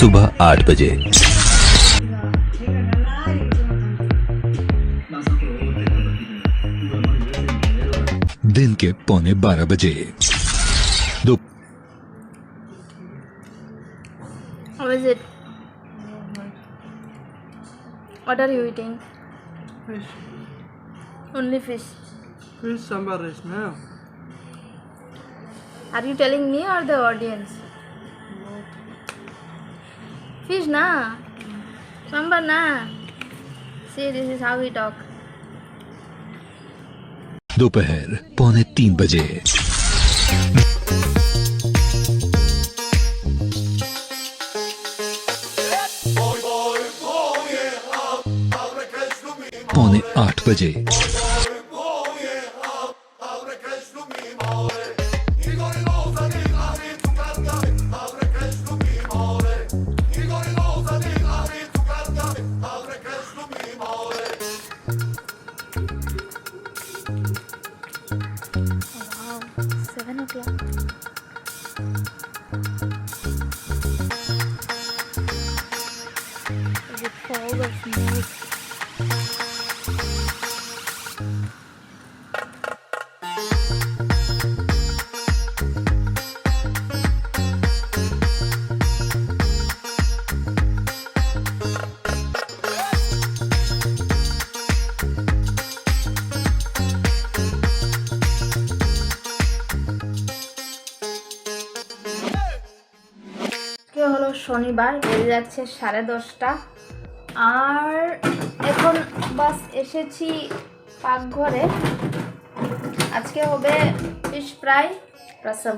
सुबह 8 बजे। दिन के 11:15 बजे। How is it? What are you eating? Fish. Only fish. Fish sambar rice now. Are you telling me or the audience? Fish na? Sambar na? See, this is how we talk. दोपहर 2:45 बजे। पौने 8 बजे। Wow, 7 o'clock. Is it fog or smoke? আজকে হলো শনিবার, বেজে যাচ্ছে 10:30 আর এখন বাস এসেছি পাকঘরে। আজকে হবে ফিশ ফ্রাই রসম।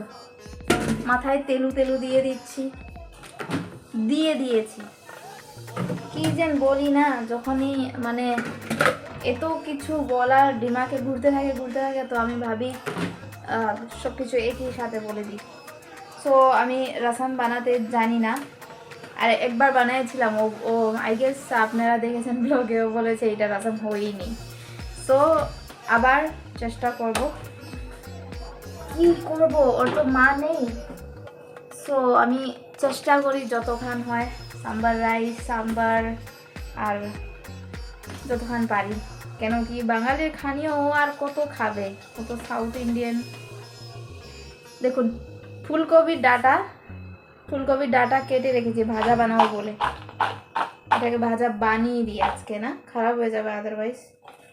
মাথায় তেলু তেলু দিয়ে দিয়েছি। কি যেন বলি না, যখনই মানে এত কিছু বলার দিমাগে ঘুরতে থাকে তো আমি ভাবি সব কিছু একই সাথে বলে দিই। সো আমি রসম বানাতে জানি না, আর একবার বানিয়েছিলাম, ও আই গেস আপনারা দেখেছেন ব্লগেও, বলেছে এটা রসম হয়নি। সো আবার চেষ্টা করব, কি করব, ওর তো মা নেই। সো আমি চেষ্টা করি যতক্ষণ হয়, সাম্বার রাইস, সাম্বার আর যতক্ষণ পারি, কেন কি বাঙালির খানিও ও আর কত খাবে, ও তো সাউথ ইন্ডিয়ান। দেখুন ফুলকপির ডাটা কেটে রেখেছি ভাজা বানাবো বলে। এটাকে ভাজা বানিয়ে দিই আজকে, না খারাপ হয়ে যাবে আদারওয়াইজ।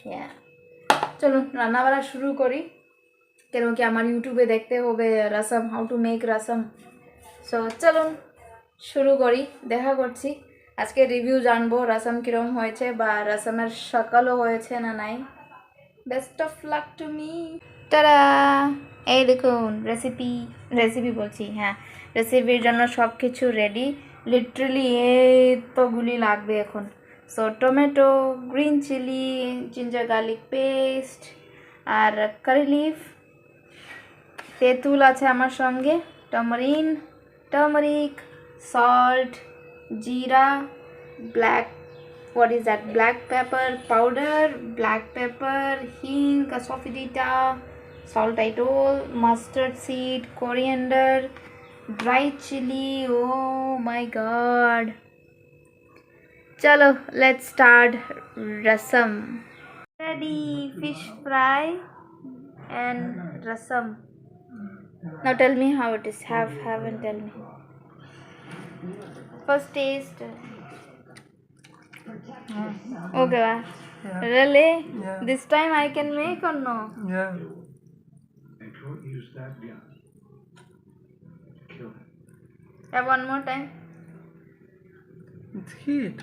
হ্যাঁ, চলুন রান্নাবাড়া শুরু করি, কেন কি আমার ইউটিউবে দেখতে হবে rasam, how to make rasam. So চলুন শুরু করি, দেখা করছি। আজকে রিভিউ জানবো রসম কীরকম হয়েছে, বা রসমের সকালও হয়েছে না নাই। Best of luck to me. তারা এই দেখুন রেসিপি বলছি, হ্যাঁ রেসিপির জন্য সব কিছু রেডি, লিটারালি এতগুলি লাগবে এখন। So tomato, green chilli, ginger garlic paste আর কারি লিফ, তেঁতুল আছে আমার সঙ্গে, টার্মারিক, সল্ট, জিরা, what is that, black pepper powder, black pepper, hing, asafoetida, saltitol, mustard seed, coriander, dry chili. Oh my god, chalo let's start rasam. Ready, fish fry and rasam. Now tell me how it is. Have and tell me. First taste. Okay, wow. Yeah. Really? Yeah. This time I can make or no? Yeah. Have one more time. It's heat.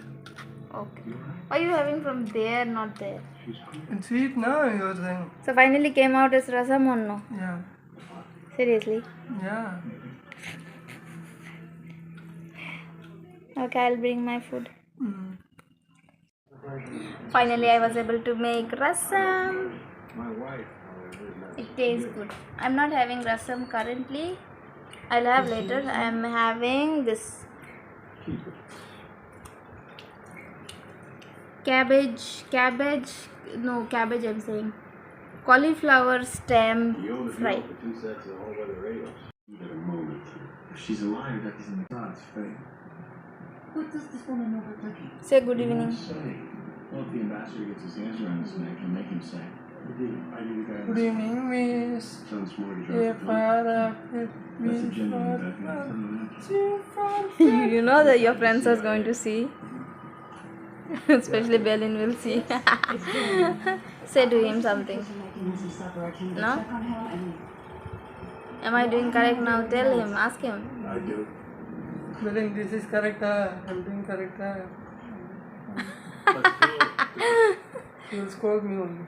Okay. Why are you having from there, not there? It's heat now, you're saying. So finally came out as rasam or no? Yeah. Seriously? Yeah. Okay, I'll bring my food. Mm. Finally I was able to make rasam. It tastes good. I'm not having rasam currently. I'll have later. I'm having this cabbage, I'm saying cauliflower stem fry. She's a liar, that isn't fake. Say good evening. Well, if the ambassador gets his hands around this man, can make him say, Good evening, miss. Son's mortgage If I have That's a genuine document. You know that your friends are going to see. Especially Berlin will see. Say to him something. No? Am I doing correct now? Tell him, ask him. I do. Feeling this is correct, I'm doing correct, You'll scold me only.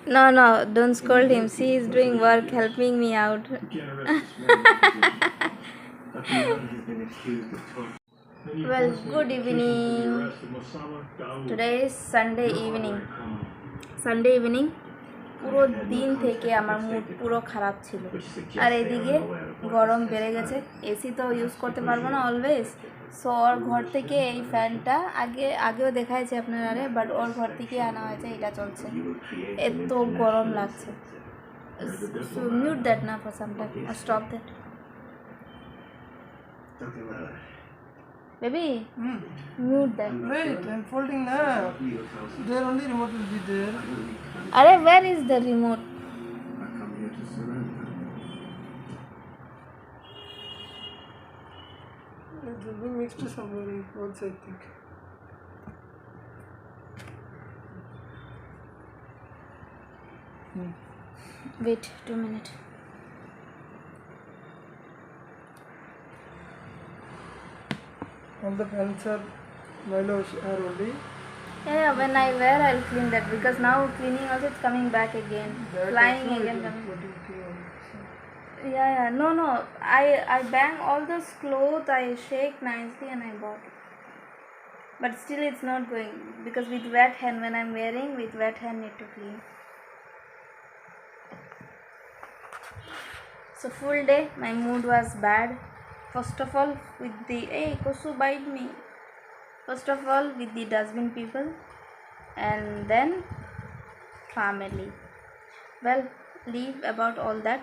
No, don't scold him. See, he's doing work, helping me out. You can't arrest this man. After he's been accused of torture. Well, good evening. Today is Sunday evening. Sunday evening. পুরো দিন থেকে আমার mood পুরো খারাপ ছিল, আর এদিকে গরম বেড়ে গেছে। এসি তো ইউজ করতে পারবো না অলওয়েজ, সো ওর ঘর থেকে এই ফ্যানটা আগেও দেখাইছে আপনারা, বাট ওর ঘর থেকে আনা হয়েছে, এটা চলছে। এত গরম লাগছে। সো মিউট দ্যাট না for some time, stop that baby, mute that. Wait, I'm folding now. There only remote will be there. আরে where is the remote? I come here to surrender. It will be mixed somewhere in both, I think. Wait 2 minutes. All the pants are Milo's are only. Yeah, when I wear, I'll clean that, because now cleaning also it's coming back again, That flying also again. it is Coming. what you see on. Yeah. No. I bang all those clothes. I shake nicely and I bought it. But still, it's not going, because with wet hand, when I'm wearing with wet hand, need to clean. So full day, my mood was bad. First of all, with the hey Kosu bite me. First of all, with the dustbin people, and then family. Well, leave about all that.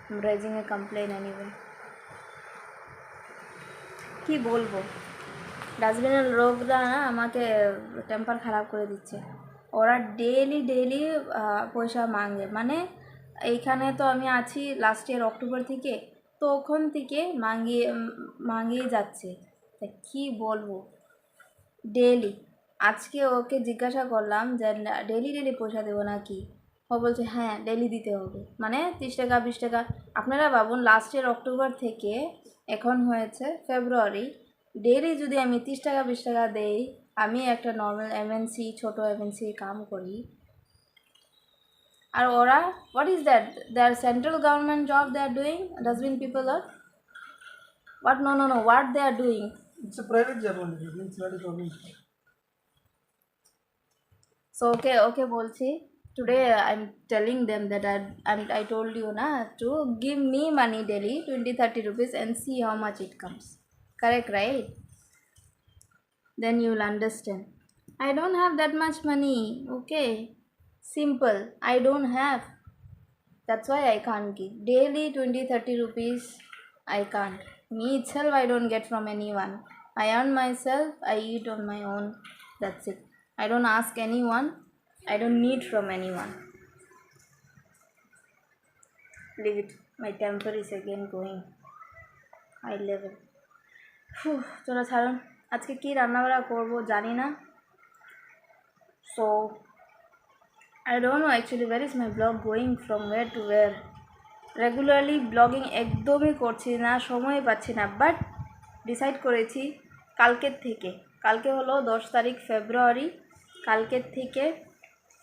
I'm raising a complaint anyway. কি বলবো, ডাস্টবিনের লোকরা না আমাকে temper খারাপ করে দিচ্ছে। ওরা ডেইলি পয়সা মাঙ্গে, মানে এইখানে তো আমি আছি লাস্ট ইয়ার অক্টোবর থেকে, তো ওখান থেকে মাঙ্গিয়ে যাচ্ছে। তা কী বলবো, ডেইলি। আজকে ওকে জিজ্ঞাসা করলাম যে ডেইলি পয়সা দেবো নাকি, ও বলছে হ্যাঁ ডেইলি দিতে হবে, মানে 30 টাকা 20 টাকা। আপনারা ভাবুন, লাস্ট ইয়ার অক্টোবর থেকে এখন হয়েছে ফেব্রুয়ারি, ডেইলি যদি আমি 30 টাকা 20 টাকা দেই, আমি একটা নর্মাল এমএনসি ছোটো এমএনসি কাম করি, আর ওরা what is that, they are central government job they are doing, dustbin people are what no what they are doing. It's a private job only, it's not a government job. So okay bolchi, today I'm telling them that I told you na to give me money daily 20-30 rupees and see how much it comes. Correct, right? Then you will understand. I don't have that much money. Okay, simple, I don't have. That's why I can't give daily 20-30 rupees. I can't. Me itself I don't get from anyone. I earn myself, I eat on my own. That's it. I don't ask anyone. I don't need from anyone. Leave it. My temper is again going high level. চলো ছাড়ুন, আজকে কি রান্নাবাড়া করবো জানি না। So I don't know actually where is my blog going, from where to where. Regularly blogging একদমই করছি না, সময় পাচ্ছি না, বাট ডিসাইড করেছি কালকে হলো 10 তারিখ ফেব্রুয়ারি, কালকের থেকে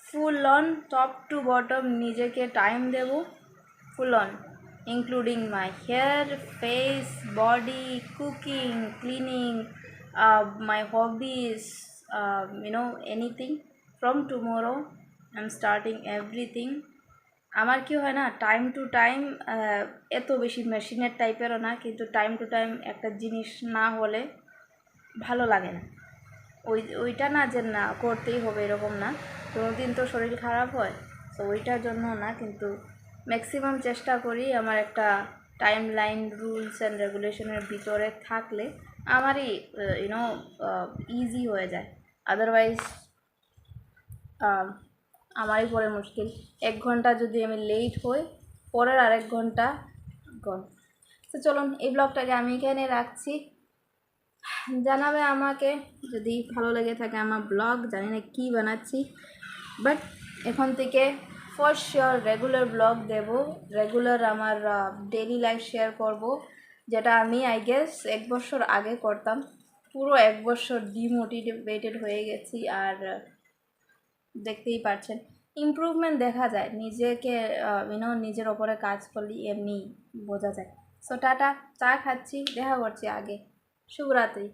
full on top to bottom নিজেকে টাইম দেব, full on including my hair, face, body, cooking, cleaning, my hobbies, anything. From tomorrow I am starting everything. আমার কি হয় না, টাইম টু টাইম, এত বেশি মেশিনের টাইপেরও না, কিন্তু টাইম টু টাইম একটা জিনিস না হলে ভালো লাগে না। ওইটা না যে না করতেই হবে এরকম না, কোনো দিন তো শরীর খারাপ হয়, তো ওইটার জন্য না, কিন্তু ম্যাক্সিমাম চেষ্টা করি আমার একটা টাইম লাইন রুলস অ্যান্ড রেগুলেশনের ভিতরে থাকলে আমারই ইজি হয়ে যায়, আদারওয়াইজ আমারই পরে মুশকিল। 1 ঘন্টা যদি আমি লেট হই, পরের আরেক ঘন্টা গন। তো চলুন এই ব্লগটাকে আমি এখানে রাখছি। জানাবে আমাকে যদি ভালো লেগে থাকে আমার ব্লগ, জানি না কী বানাচ্ছি, বাট এখন থেকে ফর শিওর রেগুলার ব্লগ দেব, রেগুলার আমার ডেইলি লাইফ শেয়ার করব, যেটা আমি আই গেস 1 বছর আগে করতাম। পুরো 1 বছর ডিমোটিভেটেড হয়ে গেছি, আর দেখতেই পাচ্ছেন ইমপ্রুভমেন্ট দেখা যায়, নিজেকে নিজের ওপরে কাজ করলে এমনি বোঝা যায়। সো টাটা, চা খাচ্ছি, দেখা করছি আগে। শুভরাত্রি।